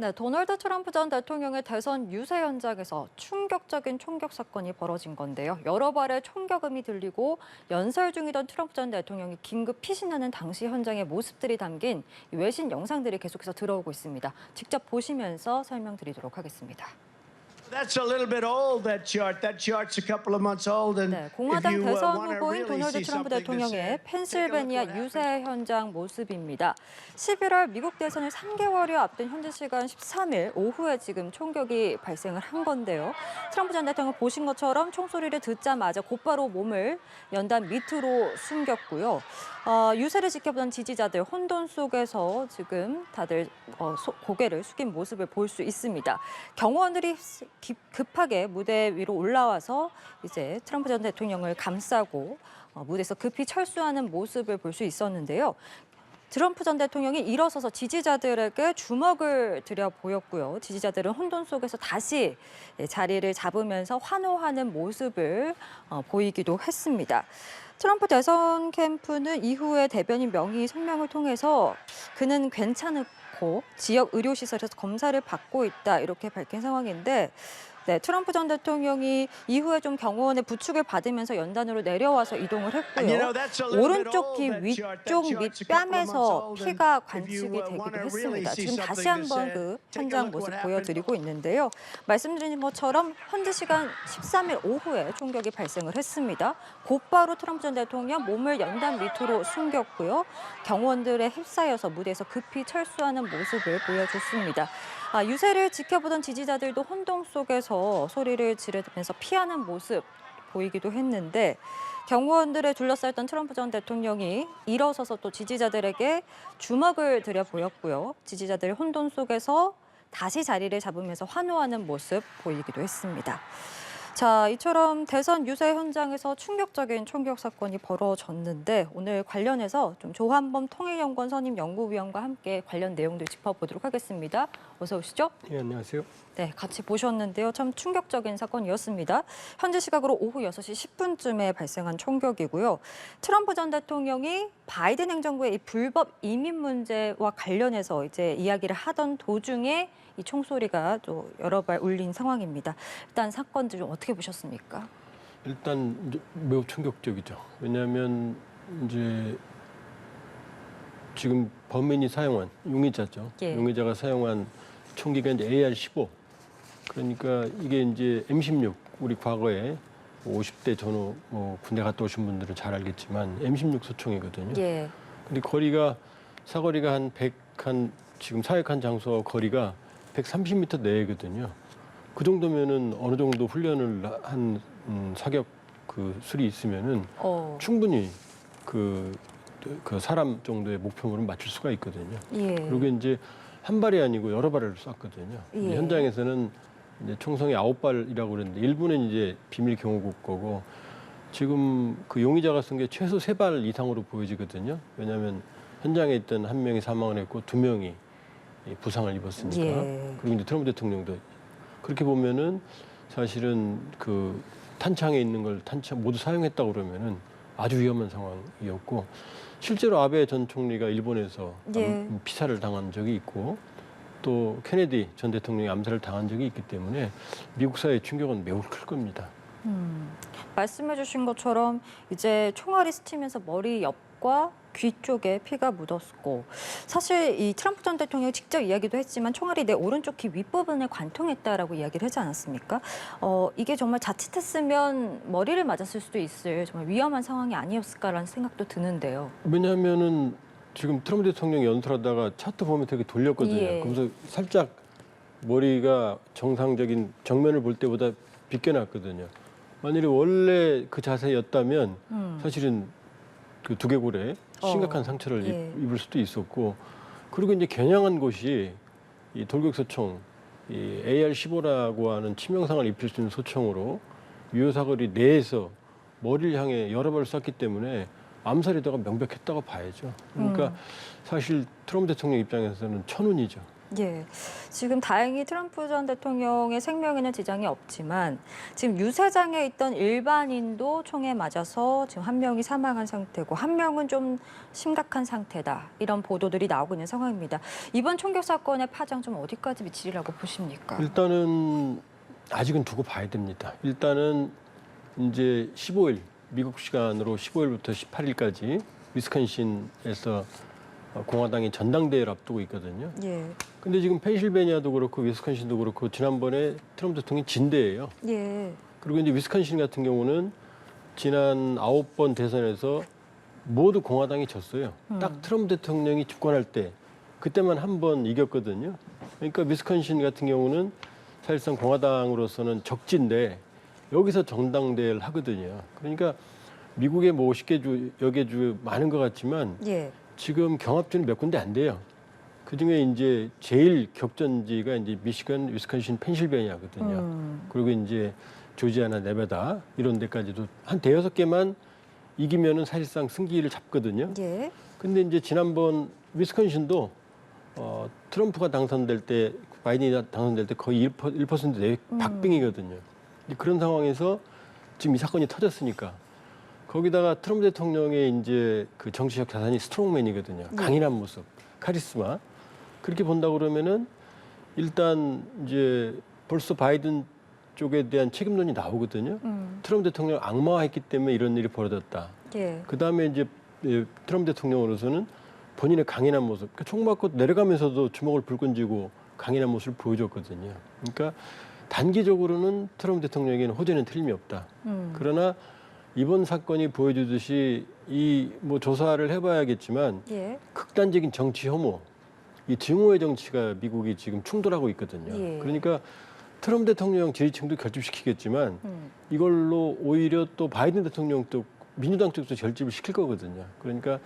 네, 도널드 트럼프 전 대통령의 대선 유세 현장에서 충격적인 총격 사건이 벌어진 건데요. 여러 발의 총격음이 들리고 연설 중이던 트럼프 전 대통령이 긴급 피신하는 당시 현장의 모습들이 담긴 외신 영상들이 계속해서 들어오고 있습니다. 직접 보시면서 설명드리도록 하겠습니다. That's a little bit old, that chart. That chart's a couple of months old. And 네, 공화당 if you 대선 want to 후보인 really 도널드 see 트럼프 something to 대통령의 say, take a look 펜실베니아 what 유세 happened. 현장 모습입니다. 11월 미국 대선을 3개월여 앞둔 현지 시간 13일 오후에 지금 총격이 발생을 한 건데요. 트럼프 전 대통령 보신 것처럼 총소리를 듣자마자 곧바로 몸을 연단 밑으로 숨겼고요. 유세를 지켜보던 지지자들 혼돈 속에서 지금 다들 고개를 숙인 모습을 볼 수 있습니다. 경호원들이 급하게 무대 위로 올라와서 이제 트럼프 전 대통령을 감싸고 무대에서 급히 철수하는 모습을 볼 수 있었는데요. 트럼프 전 대통령이 일어서서 지지자들에게 주먹을 들여 보였고요. 지지자들은 혼돈 속에서 다시 자리를 잡으면서 환호하는 모습을 보이기도 했습니다. 트럼프 대선 캠프는 이후에 대변인 명의 성명을 통해서 그는 괜찮고 지역 의료시설에서 검사를 받고 있다 이렇게 밝힌 상황인데 네, 트럼프 전 대통령이 이후에 좀 경호원의 부축을 받으면서 연단으로 내려와서 이동을 했고요. 오른쪽 귀 위쪽 밑뺨에서 피가 관측이 되기도 했습니다. 지금 다시 한번 그 현장 모습 보여드리고 있는데요. 말씀드린 것처럼 현지 시간 13일 오후에 총격이 발생을 했습니다. 곧바로 트럼프 전 대통령 몸을 연단 밑으로 숨겼고요. 경호원들에 휩싸여서 무대에서 급히 철수하는 모습을 보여줬습니다. 유세를 지켜보던 지지자들도 혼동 속에서 소리를 지르면서 피하는 모습 보이기도 했는데 경호원들에 둘러싸였던 트럼프 전 대통령이 일어서서 또 지지자들에게 주먹을 들여 보였고요. 지지자들 혼돈 속에서 다시 자리를 잡으면서 환호하는 모습 보이기도 했습니다. 자, 이처럼 대선 유세 현장에서 충격적인 총격 사건이 벌어졌는데 오늘 관련해서 좀 조한범 통일연구원 선임 연구위원과 함께 관련 내용들 짚어보도록 하겠습니다. 어서 오시죠. 네, 안녕하세요. 네, 같이 보셨는데요. 참 충격적인 사건이었습니다. 현재 시각으로 오후 6시 10분쯤에 발생한 총격이고요. 트럼프 전 대통령이 바이든 행정부의 이 불법 이민 문제와 관련해서 이제 이야기를 하던 도중에 이 총소리가 또 여러 발 울린 상황입니다. 일단 사건들 좀 어떻게 보셨습니까? 일단 매우 충격적이죠. 왜냐하면 이제 지금 범인이 사용한 용의자죠. 예. 용의자가 사용한 총기가 이제 AR-15. 그러니까 이게 이제 M16. 우리 과거에 50대 전후 군대 갔다 오신 분들은 잘 알겠지만 M16 소총이거든요. 예. 근데 사거리가 한 지금 사격한 장소 거리가 130m 내거든요. 그 정도면은 어느 정도 훈련을 한 사격 그 술이 있으면은 충분히 그 사람 정도의 목표물은 맞출 수가 있거든요. 예. 그리고 이제 한 발이 아니고 여러 발을 쐈거든요. 예. 현장에서는 이제 총성이 9발이라고 그랬는데 일부는 이제 비밀 경호국 거고 지금 그 용의자가 쓴 게 최소 3발 이상으로 보여지거든요. 왜냐하면 현장에 있던 한 명이 사망을 했고 2명이 부상을 입었으니까. 예. 그리고 이제 트럼프 대통령도 그렇게 보면은 사실은 그 탄창에 있는 걸 모두 사용했다고 그러면은 아주 위험한 상황이었고 실제로 아베 전 총리가 일본에서 예. 피살을 당한 적이 있고 또 케네디 전 대통령이 암살을 당한 적이 있기 때문에 미국 사회의 충격은 매우 클 겁니다. 말씀해주신 것처럼 이제 총알이 스치면서 머리 옆과 귀 쪽에 피가 묻었고 사실 이 트럼프 전 대통령이 직접 이야기도 했지만 총알이 내 오른쪽 귀 윗부분에 관통했다라고 이야기를 하지 않았습니까? 이게 정말 자칫했으면 머리를 맞았을 수도 있을 정말 위험한 상황이 아니었을까라는 생각도 드는데요. 왜냐하면은 지금 트럼프 대통령이 연설하다가 차트 보면 되게 돌렸거든요. 예. 그래서 살짝 머리가 정상적인 정면을 볼 때보다 비껴났거든요. 만일에 원래 그 자세였다면 사실은 그 두개골에 심각한 상처를 예. 입을 수도 있었고 그리고 이제 겨냥한 곳이 이 돌격소총, 이 AR-15라고 하는 치명상을 입힐 수 있는 소총으로 유효사거리 내에서 머리를 향해 여러 발을 쐈기 때문에 암살이다가 명백했다고 봐야죠. 그러니까 사실 트럼프 대통령 입장에서는 천운이죠. 예. 지금 다행히 트럼프 전 대통령의 생명에는 지장이 없지만 지금 유세장에 있던 일반인도 총에 맞아서 지금 한 명이 사망한 상태고 한 명은 좀 심각한 상태다. 이런 보도들이 나오고 있는 상황입니다. 이번 총격 사건의 파장 좀 어디까지 미치리라고 보십니까? 일단은 아직은 두고 봐야 됩니다. 일단은 이제 15일 미국 시간으로 15일부터 18일까지 위스콘신에서 공화당이 전당대회를 앞두고 있거든요. 예. 근데 지금 펜실베니아도 그렇고 위스콘신도 그렇고 지난번에 트럼프 대통령이 진대예요. 예. 그리고 이제 위스콘신 같은 경우는 지난 9번 대선에서 모두 공화당이 졌어요. 딱 트럼프 대통령이 집권할 때 그때만 한 번 이겼거든요. 그러니까 위스콘신 같은 경우는 사실상 공화당으로서는 적진데 여기서 전당대회를 하거든요. 그러니까 미국의 뭐 50개 주, 여개 주 많은 것 같지만 예. 지금 경합주는 몇 군데 안 돼요. 그 중에 이제 제일 격전지가 이제 미시건, 위스콘신, 펜실베니아거든요. 그리고 이제 조지아나 네바다 이런 데까지도 한 대여섯 개만 이기면은 사실상 승기를 잡거든요. 예. 근데 이제 지난번 위스콘신도 트럼프가 당선될 때 바이든이 당선될 때 거의 1% 내 박빙이거든요. 그런 상황에서 지금 이 사건이 터졌으니까 거기다가 트럼프 대통령의 이제 그 정치적 자산이 스트롱맨이거든요. 강인한 모습, 카리스마. 그렇게 본다 그러면은 일단 이제 벌써 바이든 쪽에 대한 책임론이 나오거든요. 트럼프 대통령 악마화했기 때문에 이런 일이 벌어졌다. 예. 그 다음에 이제 트럼프 대통령으로서는 본인의 강인한 모습, 그러니까 총 맞고 내려가면서도 주먹을 불끈 쥐고 강인한 모습을 보여줬거든요. 그러니까 단기적으로는 트럼프 대통령에게는 호재는 틀림이 없다. 그러나 이번 사건이 보여주듯이 이 뭐 조사를 해봐야겠지만 예. 극단적인 정치 혐오, 이 증오의 정치가 미국이 지금 충돌하고 있거든요. 예. 그러니까 트럼프 대통령 지지층도 결집시키겠지만 이걸로 오히려 또 바이든 대통령 쪽 민주당 쪽도 결집을 시킬 거거든요. 그러니까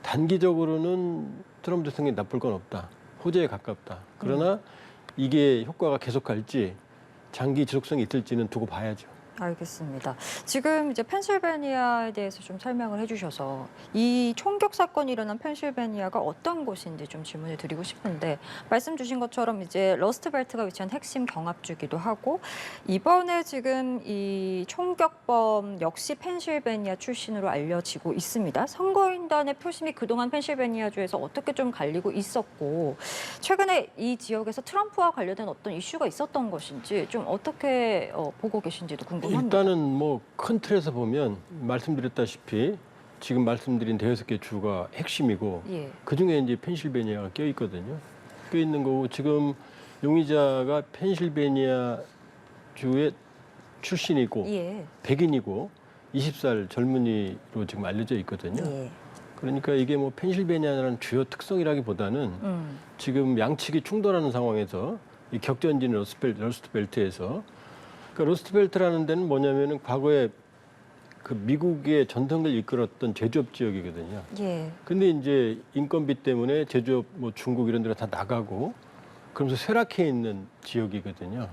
단기적으로는 트럼프 대통령이 나쁠 건 없다. 호재에 가깝다. 그러나 이게 효과가 계속갈지 장기 지속성이 있을지는 두고 봐야죠. 알겠습니다. 지금 이제 펜실베니아에 대해서 좀 설명을 해주셔서 이 총격 사건이 일어난 펜실베니아가 어떤 곳인지 좀 질문을 드리고 싶은데 말씀 주신 것처럼 이제 러스트벨트가 위치한 핵심 경합주기도 하고 이번에 지금 이 총격범 역시 펜실베니아 출신으로 알려지고 있습니다. 선거인단의 표심이 그동안 펜실베니아주에서 어떻게 좀 갈리고 있었고 최근에 이 지역에서 트럼프와 관련된 어떤 이슈가 있었던 것인지 좀 어떻게 보고 계신지도 궁금합니다. 일단은 뭐 큰 틀에서 보면 말씀드렸다시피 지금 말씀드린 대여섯 개 주가 핵심이고 예. 그중에 이제 펜실베니아가 껴 있거든요. 껴 있는 거고 지금 용의자가 펜실베니아 주의 출신이고 예. 백인이고 20살 젊은이로 지금 알려져 있거든요. 예. 그러니까 이게 뭐 펜실베니아라는 주요 특성이라기보다는 지금 양측이 충돌하는 상황에서 이 격전지인 러스트벨트에서 그러니까 러스트벨트라는 데는 뭐냐면은 과거에 그 미국의 전통을 이끌었던 제조업 지역이거든요. 예. 근데 이제 인건비 때문에 제조업 뭐 중국 이런 데로 다 나가고 그러면서 쇠락해 있는 지역이거든요.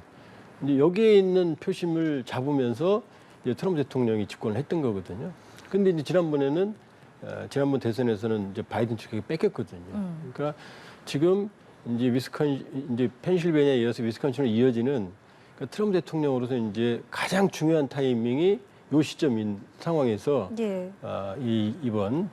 이제 여기에 있는 표심을 잡으면서 이제 트럼프 대통령이 집권을 했던 거거든요. 근데 이제 지난번 대선에서는 이제 바이든 측에게 뺏겼거든요. 그러니까 지금 이제 펜실베니아에 이어서 위스콘신으로 이어지는 그러니까 트럼프 대통령으로서 이제 가장 중요한 타이밍이 요 시점인 상황에서 예. 이번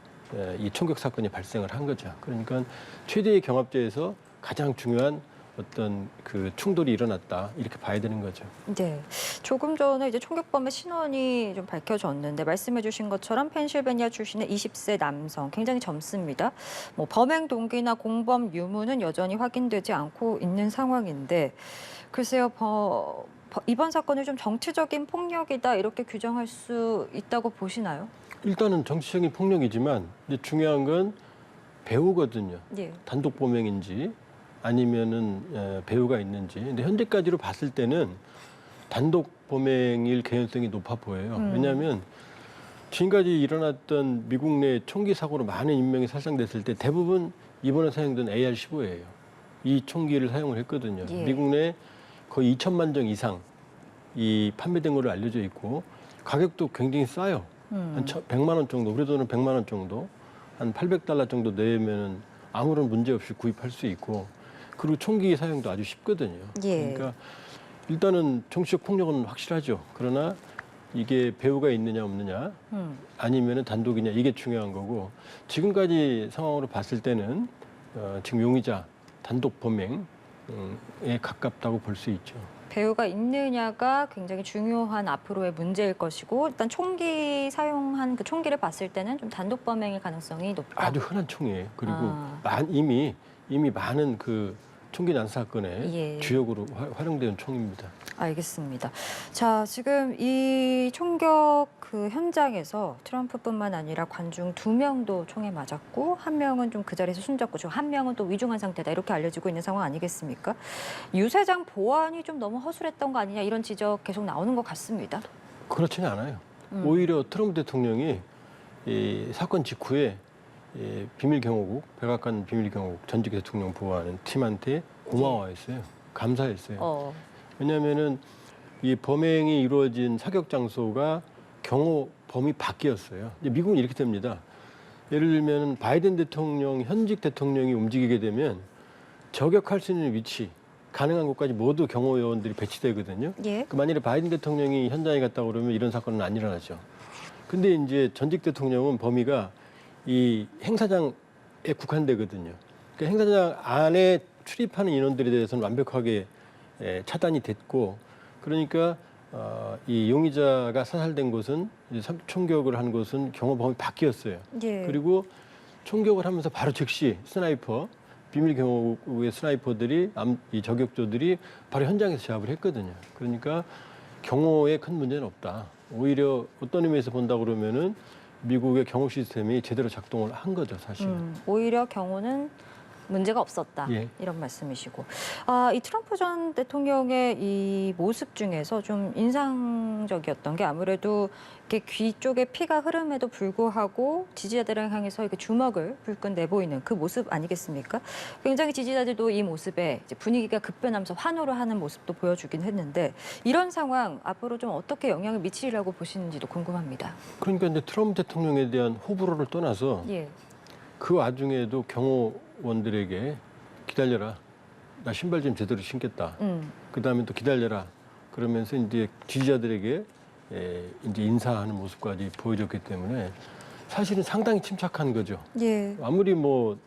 이 총격 사건이 발생을 한 거죠. 그러니까 최대의 경합제에서 가장 중요한 어떤 그 충돌이 일어났다 이렇게 봐야 되는 거죠. 네. 조금 전에 이제 총격범의 신원이 좀 밝혀졌는데 말씀해주신 것처럼 펜실베니아 출신의 20세 남성 굉장히 젊습니다. 뭐 범행 동기나 공범 유무는 여전히 확인되지 않고 있는 상황인데 글쎄요. 이번 사건을 좀 정치적인 폭력이다 이렇게 규정할 수 있다고 보시나요? 일단은 정치적인 폭력이지만 이제 중요한 건 배우거든요. 예. 단독 범행인지 아니면은 배우가 있는지. 근데 현재까지로 봤을 때는 단독 범행일 개연성이 높아 보여요. 왜냐하면 지금까지 일어났던 미국 내 총기 사고로 많은 인명이 살상됐을 때 대부분 이번에 사용된 AR-15예요. 이 총기를 사용을 했거든요. 예. 미국 내 거의 2천만 정 이상 이 판매된 걸로 알려져 있고 가격도 굉장히 싸요. 한 100만 원 정도, 우리 돈은 100만 원 정도, 한 $800 정도 내면 아무런 문제 없이 구입할 수 있고 그리고 총기 사용도 아주 쉽거든요. 예. 그러니까 일단은 정치적 폭력은 확실하죠. 그러나 이게 배후가 있느냐 없느냐 아니면은 단독이냐 이게 중요한 거고 지금까지 상황으로 봤을 때는 지금 용의자 단독 범행에 가깝다고 볼 수 있죠. 배우가 있느냐가 굉장히 중요한 앞으로의 문제일 것이고 일단 총기 사용한 그 총기를 봤을 때는 좀 단독 범행일 가능성이 높다. 아주 흔한 총이에요. 그리고 아. 이미 많은 그 총기 난사 사건에 예. 주역으로 활용되는 총입니다. 알겠습니다. 자, 지금 이 총격 그 현장에서 트럼프뿐만 아니라 관중 2명도 총에 맞았고 1명은 좀 그 자리에서 숨졌고 지금 1명은 또 위중한 상태다 이렇게 알려지고 있는 상황 아니겠습니까? 유세장 보안이 좀 너무 허술했던 거 아니냐 이런 지적 계속 나오는 것 같습니다. 그렇지는 않아요. 오히려 트럼프 대통령이 이 사건 직후에 비밀 경호국, 백악관 비밀 경호국 전직 대통령 보호하는 팀한테 고마워했어요. 감사했어요. 왜냐하면은 이 범행이 이루어진 사격 장소가 경호 범위 밖이었어요. 미국은 이렇게 됩니다. 예를 들면 바이든 대통령, 현직 대통령이 움직이게 되면 저격할 수 있는 위치, 가능한 곳까지 모두 경호 요원들이 배치되거든요. 예. 만일에 바이든 대통령이 현장에 갔다 그러면 이런 사건은 안 일어나죠. 근데 이제 전직 대통령은 범위가 이 행사장에 국한되거든요. 그러니까 행사장 안에 출입하는 인원들에 대해서는 완벽하게 차단이 됐고, 그러니까 이 용의자가 사살된 곳은 총격을 한 곳은 경호 범위 밖이었어요. 예. 그리고 총격을 하면서 바로 즉시 스나이퍼, 비밀 경호국의 스나이퍼들이 이 저격조들이 바로 현장에서 제압을 했거든요. 그러니까 경호에 큰 문제는 없다. 오히려 어떤 의미에서 본다 그러면은 미국의 경호 시스템이 제대로 작동을 한 거죠, 사실. 오히려 경호는 문제가 없었다. 예. 이런 말씀이시고. 이 트럼프 전 대통령의 이 모습 중에서 좀 인상적이었던 게 아무래도 이렇게 귀 쪽에 피가 흐름에도 불구하고 지지자들을 향해서 이렇게 주먹을 불끈 내보이는 그 모습 아니겠습니까? 굉장히 지지자들도 이 모습에 이제 분위기가 급변하면서 환호를 하는 모습도 보여주긴 했는데 이런 상황 앞으로 좀 어떻게 영향을 미치리라고 보시는지도 궁금합니다. 그러니까 이제 트럼프 대통령에 대한 호불호를 떠나서 예. 그 와중에도 경호원들에게 기다려라. 나 신발 좀 제대로 신겠다. 그 다음에 또 기다려라. 그러면서 이제 지지자들에게 이제 인사하는 모습까지 보여줬기 때문에 사실은 상당히 침착한 거죠. 예. 아무리 뭐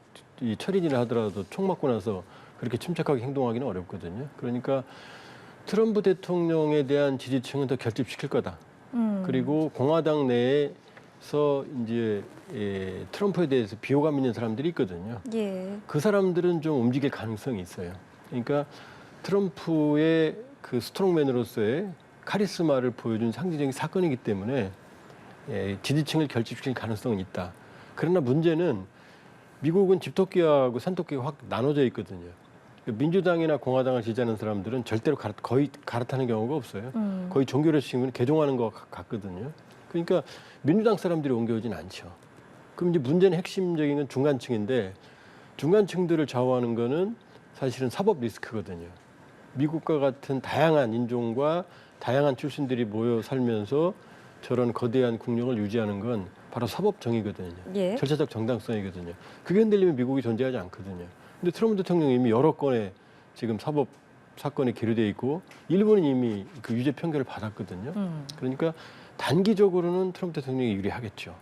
이 철인이라 하더라도 총 맞고 나서 그렇게 침착하게 행동하기는 어렵거든요. 그러니까 트럼프 대통령에 대한 지지층은 더 결집시킬 거다. 그리고 공화당 내에서 이제 트럼프에 대해서 비호감 있는 사람들이 있거든요. 예. 그 사람들은 좀 움직일 가능성이 있어요. 그러니까 트럼프의 그 스트롱맨으로서의 카리스마를 보여준 상징적인 사건이기 때문에 지지층을 결집시킬 가능성은 있다. 그러나 문제는 미국은 집토끼하고 산토끼가 확 나눠져 있거든요. 민주당이나 공화당을 지지하는 사람들은 절대로 거의 갈아타는 경우가 없어요. 거의 종교를 치면 개종하는 것 같거든요. 그러니까 민주당 사람들이 옮겨오진 않죠. 그럼 이제 문제는 핵심적인 건 중간층인데 중간층들을 좌우하는 거는 사실은 사법 리스크거든요. 미국과 같은 다양한 인종과 다양한 출신들이 모여 살면서 저런 거대한 국력을 유지하는 건 바로 사법 정의거든요. 예. 절차적 정당성이거든요. 그게 흔들리면 미국이 존재하지 않거든요. 근데 트럼프 대통령이 이미 여러 건의 지금 사법 사건에 기류돼 있고 일본은 이미 그 유죄 판결을 받았거든요. 그러니까 단기적으로는 트럼프 대통령이 유리하겠죠.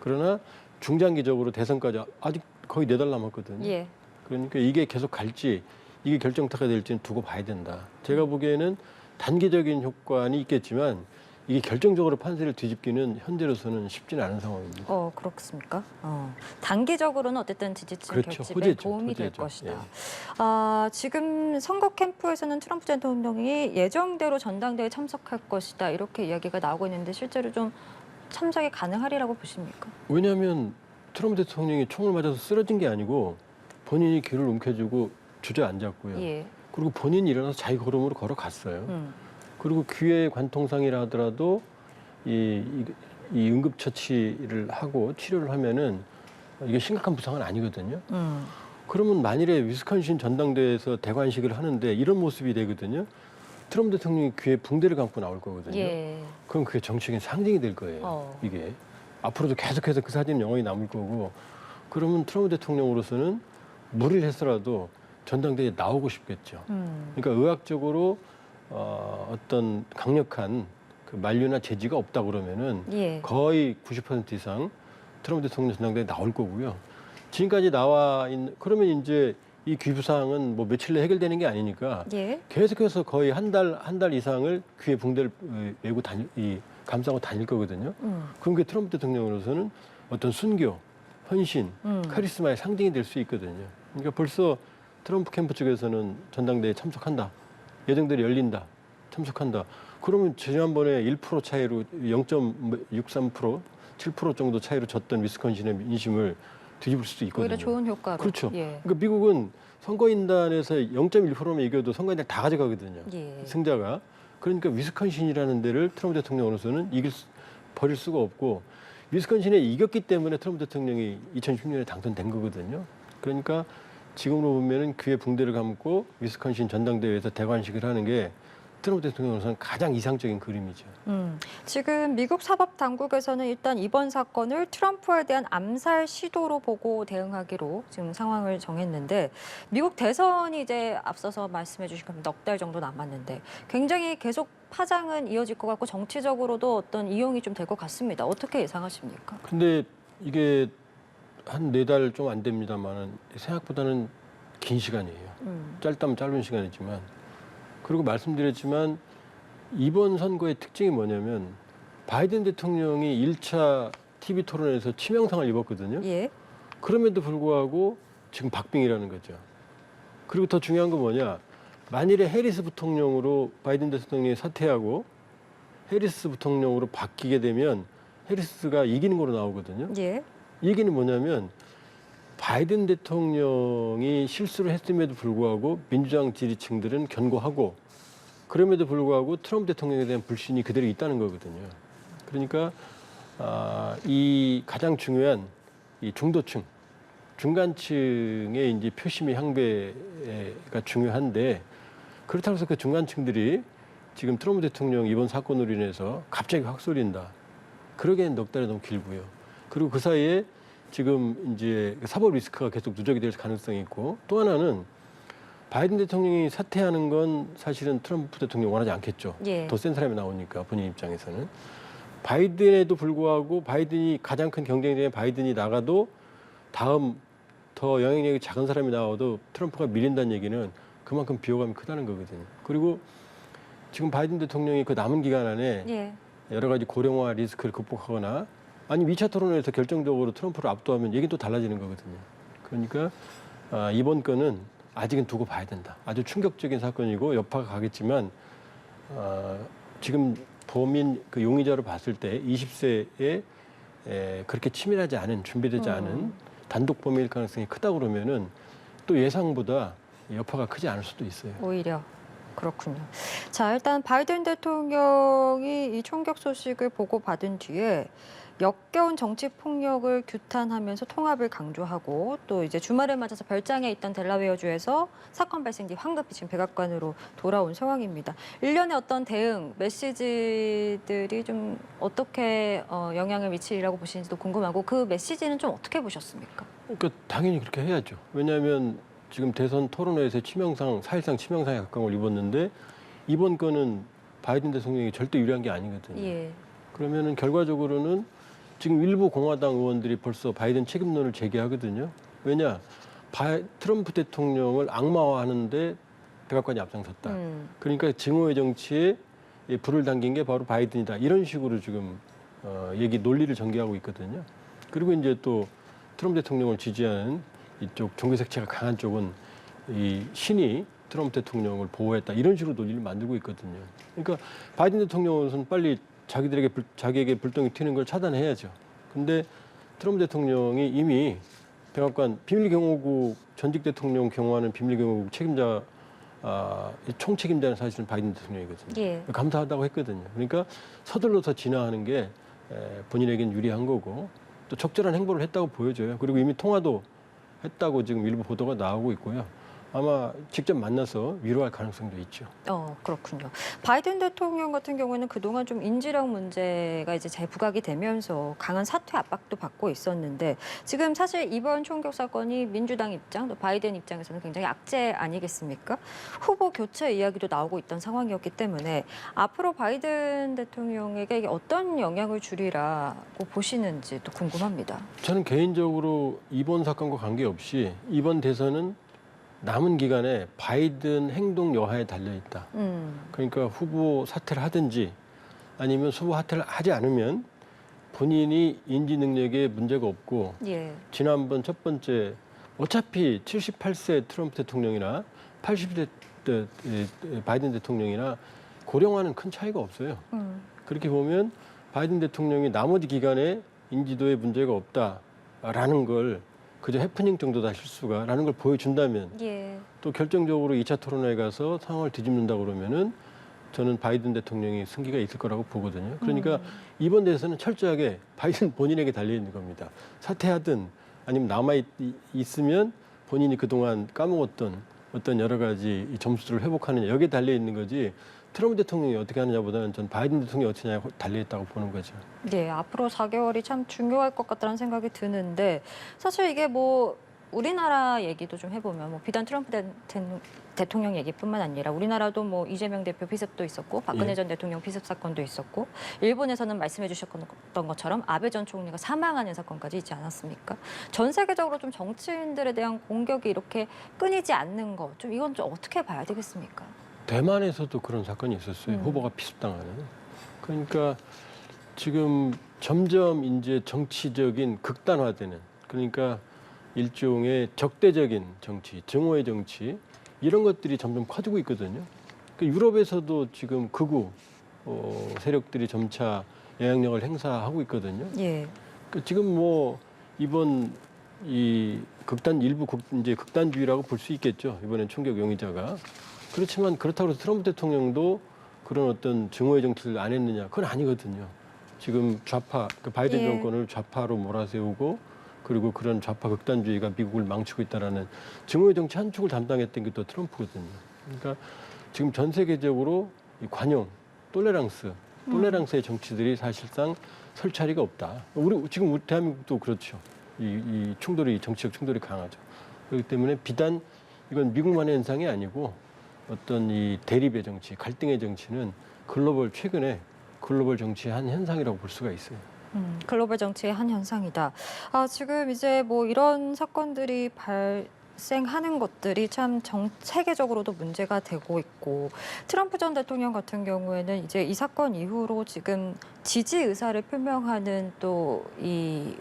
그러나 중장기적으로 대선까지 아직 거의 4달 남았거든요. 예. 그러니까 이게 계속 갈지 이게 결정타가 될지는 두고 봐야 된다. 제가 보기에는 단기적인 효과는 있겠지만 이게 결정적으로 판세를 뒤집기는 현재로서는 쉽지는 않은 상황입니다. 그렇습니까? 단기적으로는 어쨌든 지지층 그렇죠. 결집에 호재죠. 도움이 될 호재죠. 것이다. 예. 지금 선거 캠프에서는 트럼프 전 대통령이 예정대로 전당대회에 참석할 것이다 이렇게 이야기가 나오고 있는데 실제로 좀 참석이 가능하리라고 보십니까? 왜냐하면 트럼프 대통령이 총을 맞아서 쓰러진 게 아니고 본인이 귀를 움켜쥐고 주저앉았고요. 예. 그리고 본인이 일어나서 자기 걸음으로 걸어갔어요. 그리고 귀에 관통상이라 하더라도 이 응급처치를 하고 치료를 하면은 이게 심각한 부상은 아니거든요. 그러면 만일에 위스콘신 전당대회에서 대관식을 하는데 이런 모습이 되거든요. 트럼프 대통령이 귀에 붕대를 감고 나올 거거든요. 예. 그럼 그게 정치적인 상징이 될 거예요. 이게. 앞으로도 계속해서 그 사진은 영원히 남을 거고 그러면 트럼프 대통령으로서는 무리를 해서라도 전당대회에 나오고 싶겠죠. 그러니까 의학적으로 어떤 강력한 그 만류나 제지가 없다 그러면은 예. 거의 90% 이상 트럼프 대통령 전당대회에 나올 거고요. 지금까지 나와 있는 그러면 이제 이 귀부상은 뭐 며칠 내에 해결되는 게 아니니까 예. 계속해서 거의 한 달 이상을 귀에 붕대를 메고 감싸고 다닐 거거든요. 그럼 그 트럼프 대통령으로서는 어떤 순교, 헌신, 카리스마의 상징이 될 수 있거든요. 그러니까 벌써 트럼프 캠프 쪽에서는 전당대회에 참석한다. 예정대로 열린다. 참석한다. 그러면 지난번에 1% 차이로 0.63%, 7% 정도 차이로 졌던 위스콘신의 민심을 뒤집을 수도 있거든요. 오히려 좋은 효과로. 그렇죠. 예. 그러니까 미국은 선거인단에서 0.1%만 이겨도 선거인단 다 가져가거든요. 예. 승자가. 그러니까 위스콘신이라는 데를 트럼프 대통령으로서는 버릴 수가 없고 위스콘신에 이겼기 때문에 트럼프 대통령이 2016년에 당선된 거거든요. 그러니까 지금으로 보면은 귀에 붕대를 감고 위스콘신 전당대회에서 대관식을 하는 게 트럼프 대통령으로서는 가장 이상적인 그림이죠. 지금 미국 사법 당국에서는 일단 이번 사건을 트럼프에 대한 암살 시도로 보고 대응하기로 지금 상황을 정했는데 미국 대선이 이제 앞서서 말씀해 주신 것처럼 넉 달 정도 남았는데 굉장히 계속 파장은 이어질 것 같고 정치적으로도 어떤 이용이 좀 될 것 같습니다. 어떻게 예상하십니까? 근데 이게 한 4달 좀 안 됩니다만은 생각보다는 긴 시간이에요. 짧다면 짧은 시간이지만 그리고 말씀드렸지만 이번 선거의 특징이 뭐냐면 바이든 대통령이 1차 TV 토론에서 치명상을 입었거든요. 예. 그럼에도 불구하고 지금 박빙이라는 거죠. 그리고 더 중요한 건 뭐냐. 만일에 해리스 부통령으로 바이든 대통령이 사퇴하고 해리스 부통령으로 바뀌게 되면 해리스가 이기는 거로 나오거든요. 예. 이 얘기는 뭐냐면 바이든 대통령이 실수를 했음에도 불구하고 민주당 지지층들은 견고하고 그럼에도 불구하고 트럼프 대통령에 대한 불신이 그대로 있다는 거거든요. 그러니까 이 가장 중요한 이 중도층, 중간층의 이제 표심의 향배가 중요한데 그렇다고 해서 그 중간층들이 지금 트럼프 대통령 이번 사건으로 인해서 갑자기 확 쏠린다. 그러기엔 넉 달이 너무 길고요. 그리고 그 사이에 지금 이제 사법 리스크가 계속 누적이 될 가능성이 있고 또 하나는 바이든 대통령이 사퇴하는 건 사실은 트럼프 대통령 원하지 않겠죠. 예. 더 센 사람이 나오니까 본인 입장에서는. 바이든에도 불구하고 바이든이 가장 큰 경쟁자인 바이든이 나가도 다음 더 영향력이 작은 사람이 나와도 트럼프가 밀린다는 얘기는 그만큼 비호감이 크다는 거거든요. 그리고 지금 바이든 대통령이 그 남은 기간 안에 예. 여러 가지 고령화 리스크를 극복하거나 아니 2차 토론에서 결정적으로 트럼프를 압도하면 얘기는 또 달라지는 거거든요. 그러니까 이번 건은 아직은 두고 봐야 된다. 아주 충격적인 사건이고 여파가 가겠지만 지금 범인 그 용의자로 봤을 때 20세에 그렇게 치밀하지 않은 준비되지 않은 단독 범죄일 가능성이 크다 그러면은 또 예상보다 여파가 크지 않을 수도 있어요. 오히려 그렇군요. 자, 일단 바이든 대통령이 이 총격 소식을 보고받은 뒤에 역겨운 정치 폭력을 규탄하면서 통합을 강조하고 또 이제 주말을 맞아서 별장에 있던 델라웨어주에서 사건 발생 뒤 황급히 지금 백악관으로 돌아온 상황입니다. 일련의 어떤 대응 메시지들이 좀 어떻게 영향을 미치리라고 보시는지도 궁금하고 그 메시지는 좀 어떻게 보셨습니까? 그러니까 당연히 그렇게 해야죠. 왜냐하면 지금 대선 토론회에서 사실상 치명상에 가까운 걸 입었는데 이번 건은 바이든 대통령이 절대 유리한 게 아니거든요. 예. 그러면은 결과적으로는 지금 일부 공화당 의원들이 벌써 바이든 책임론을 제기하거든요. 왜냐? 트럼프 대통령을 악마화하는데 백악관이 앞장섰다. 그러니까 증오의 정치에 불을 당긴 게 바로 바이든이다. 이런 식으로 지금 논리를 전개하고 있거든요. 그리고 이제 또 트럼프 대통령을 지지하는 이쪽 종교 색채가 강한 쪽은 이 신이 트럼프 대통령을 보호했다. 이런 식으로 논리를 만들고 있거든요. 그러니까 바이든 대통령은 빨리 자기에게 불똥이 튀는 걸 차단해야죠. 근데 트럼프 대통령이 이미 백악관 비밀경호국 전직 대통령 경호하는 비밀경호국 책임자 총책임자는 사실은 바이든 대통령이거든요. 예. 감사하다고 했거든요. 그러니까 서둘러서 진화하는 게 본인에겐 유리한 거고 또 적절한 행보를 했다고 보여져요. 그리고 이미 통화도 했다고 지금 일부 보도가 나오고 있고요. 아마 직접 만나서 위로할 가능성도 있죠. 그렇군요. 바이든 대통령 같은 경우에는 그동안 좀 인지력 문제가 이제 잘 부각이 되면서 강한 사퇴 압박도 받고 있었는데 지금 사실 이번 총격 사건이 민주당 입장, 또 바이든 입장에서는 굉장히 악재 아니겠습니까? 후보 교체 이야기도 나오고 있던 상황이었기 때문에 앞으로 바이든 대통령에게 이게 어떤 영향을 주리라고 보시는지도 궁금합니다. 저는 개인적으로 이번 사건과 관계없이 이번 대선은 남은 기간에 바이든 행동 여하에 달려 있다. 그러니까 후보 사퇴를 하든지 아니면 후보 사퇴를 하지 않으면 본인이 인지 능력에 문제가 없고 예. 지난번 첫 번째 어차피 78세 트럼프 대통령이나 80세 바이든 대통령이나 고령화는 큰 차이가 없어요. 그렇게 보면 바이든 대통령이 나머지 기간에 인지도에 문제가 없다라는 걸 그저 해프닝 정도다 실수가라는 걸 보여준다면 예. 또 결정적으로 2차 토론회에 가서 상황을 뒤집는다 그러면은 저는 바이든 대통령이 승기가 있을 거라고 보거든요. 그러니까 이번 대선은 철저하게 바이든 본인에게 달려 있는 겁니다. 사퇴하든 아니면 남아 있으면 본인이 그동안 까먹었던 어떤 여러 가지 이 점수를 회복하느냐 여기에 달려 있는 거지. 트럼프 대통령이 어떻게 하느냐보다는 전 바이든 대통령이 어떻게 하냐고 달려 있다고 보는 거죠. 네, 앞으로 4개월이 참 중요할 것 같다는 생각이 드는데 사실 이게 뭐 우리나라 얘기도 좀 해보면 뭐 비단 트럼프 대통령 얘기뿐만 아니라 우리나라도 뭐 이재명 대표 피습도 있었고 박근혜 예. 전 대통령 피습 사건도 있었고 일본에서는 말씀해 주셨던 것처럼 아베 전 총리가 사망하는 사건까지 있지 않았습니까? 전 세계적으로 좀 정치인들에 대한 공격이 이렇게 끊이지 않는 거 좀 이건 좀 어떻게 봐야 되겠습니까? 대만에서도 그런 사건이 있었어요. 후보가 피습당하는. 그러니까 지금 점점 이제 정치적인 극단화되는 그러니까 일종의 적대적인 정치, 증오의 정치 이런 것들이 점점 커지고 있거든요. 그러니까 유럽에서도 지금 극우 세력들이 점차 영향력을 행사하고 있거든요. 예. 그러니까 지금 뭐 이번 이 일부 이제 극단주의라고 볼 수 있겠죠. 이번엔 총격 용의자가. 그렇지만 그렇다고 해서 트럼프 대통령도 그런 어떤 증오의 정치를 안 했느냐? 그건 아니거든요. 지금 좌파, 그 바이든 예. 정권을 좌파로 몰아세우고 그리고 그런 좌파 극단주의가 미국을 망치고 있다라는 증오의 정치 한 축을 담당했던 게 또 트럼프거든요. 그러니까 지금 전 세계적으로 이 관용, 톨레랑스의 정치들이 사실상 설 자리가 없다. 지금 우리 대한민국도 그렇죠. 이 충돌이 정치적 충돌이 강하죠. 그렇기 때문에 비단 이건 미국만의 현상이 아니고 어떤 이 대립의 정치, 갈등의 정치는 최근에 글로벌 정치의 한 현상이라고 볼 수가 있어요. 글로벌 정치의 한 현상이다. 지금 이제 뭐 이런 사건들이 발생하는 것들이 참 세계적으로도 문제가 되고 있고 트럼프 전 대통령 같은 경우에는 이제 이 사건 이후로 지금 지지 의사를 표명하는 또 이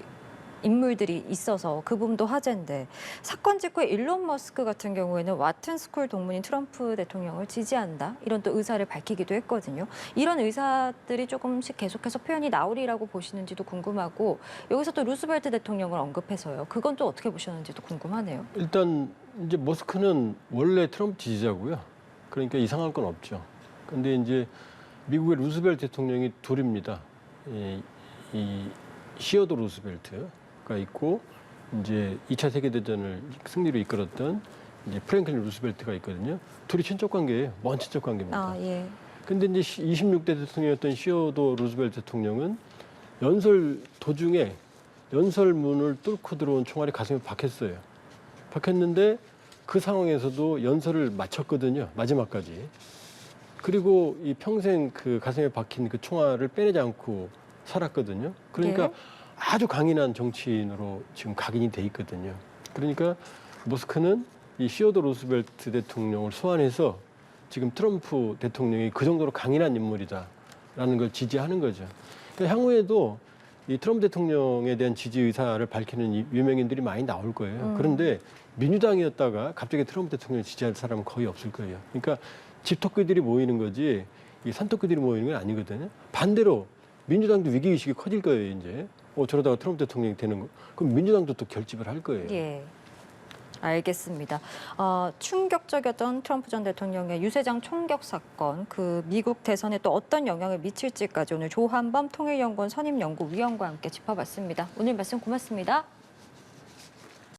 인물들이 있어서 그 부분도 화제인데 사건 직후에 일론 머스크 같은 경우에는 와튼 스쿨 동문인 트럼프 대통령을 지지한다 이런 또 의사를 밝히기도 했거든요. 이런 의사들이 조금씩 계속해서 표현이 나오리라고 보시는지도 궁금하고 여기서 또 루스벨트 대통령을 언급해서요. 그건 또 어떻게 보셨는지도 궁금하네요. 일단 이제 머스크는 원래 트럼프 지지자고요. 그러니까 이상할 건 없죠. 근데 이제 미국의 루스벨트 대통령이 둘입니다. 이 시어도 루스벨트가 있고 이제 2차 세계대전을 승리로 이끌었던 이제 프랭클린 루스벨트가 있거든요. 둘이 친척 관계예요. 먼 친척 관계입니다. 예. 근데 이제 26대 대통령이었던 시어도 루스벨트 대통령은 연설 도중에 연설문을 뚫고 들어온 총알이 가슴에 박혔어요. 박혔는데 그 상황에서도 연설을 마쳤거든요. 마지막까지. 그리고 이 평생 그 가슴에 박힌 그 총알을 빼내지 않고 살았거든요. 그러니까 네. 아주 강인한 정치인으로 지금 각인이 돼 있거든요. 그러니까 머스크는 이 시어도 루스벨트 대통령을 소환해서 지금 트럼프 대통령이 그 정도로 강인한 인물이다라는 걸 지지하는 거죠. 그러니까 향후에도 이 트럼프 대통령에 대한 지지 의사를 밝히는 유명인들이 많이 나올 거예요. 그런데 민주당이었다가 갑자기 트럼프 대통령을 지지할 사람은 거의 없을 거예요. 그러니까 집토끼들이 모이는 거지 이 산토끼들이 모이는 건 아니거든요. 반대로 민주당도 위기의식이 커질 거예요, 이제. 저러다가 트럼프 대통령이 되는 거. 그럼 민주당도 또 결집을 할 거예요. 예. 알겠습니다. 충격적이었던 트럼프 전 대통령의 유세장 총격 사건, 그 미국 대선에 또 어떤 영향을 미칠지까지 오늘 조한범 통일연구원 선임연구위원과 함께 짚어봤습니다. 오늘 말씀 고맙습니다.